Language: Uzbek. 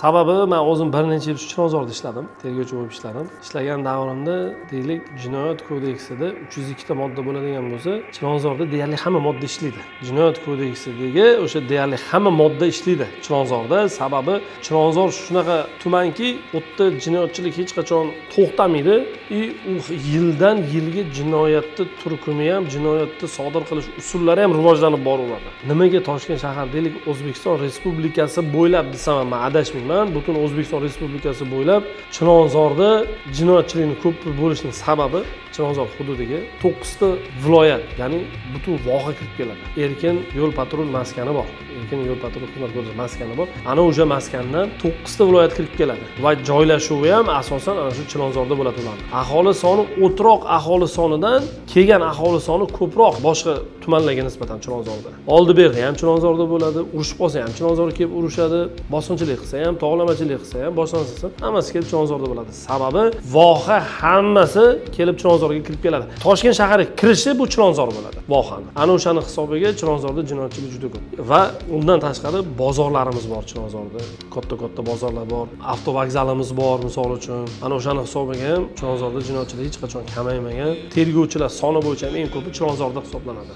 Sababi men o'zim bir necha yil Chilonzorda ishladim, tergovchi bo'lib ishladim. Ishlagan davrimda deylik Jinoyat kodeksida 302 ta modda bo'ladigan bo'lsa, Chilonzorda deyarli hamma modda ishlaydi. Jinoyat kodeksidagi o'sha deyarli hamma modda ishlaydi Chilonzorda. Sababi Chilonzor shunaqa tumanki, u yerda jinoyatchilik hech qachon to'xtamaydi. U yildan yilga jinoyatni turkumi ham, jinoyatni sodir qilish usullari ham rivojlanib boraveradi. Nimaga Toshkent shahar deylik O'zbekiston Respublikasi bo'ylab desam ham adashmayman, butun O'zbekiston Respublikasi bo'ylab Chilonzorda jinoyatchilikning ko'p bo'lishining sababi Chilonzor hududiga 9 ta viloyat, ya'ni butun voha kirib keladi. Erkin yo'l patrul maskani bor. Erkin yo'l patrul xizmat ko'rsatish maskani bor. Ana o'sha maskandan 9 ta viloyat kirib keladi. Va joylashuvi ham asosan ana shu Chilonzorda bo'ladi ular. Aholi soni o'troq aholi sonidan kelgan aholi soni ko'proq boshqa tumanlarga nisbatan Chilonzorda. Oldi-berdi ham Chilonzorda bo'ladi, urushib qolsa ham Chilonzorga kelib urushadi, bosinchilik qilsa ham, to'g'lamachilik qilsa ham, boshlansa hammasi kelib Chilonzorda bo'ladi. Sababi voha hammasi kelib Chilonzorga kirib keladi. Toshkent shahariga kirishi bu Chilonzor bo'ladi, vohani. Ana o'shani hisobiga Chilonzorda jinoyatchilik juda ko'p. Va undan tashqari bozorlarimiz bor Chilonzorda. Katta-katta bozorlar bor, avtovokzalimiz bor, misol uchun. Ana o'shani hisobiga ham Chilonzorda jinoyatchilik hech qachon kamaymagan. Tergovchilar soni bo'yicha eng ko'pi Chilonzorda hisoblanadi.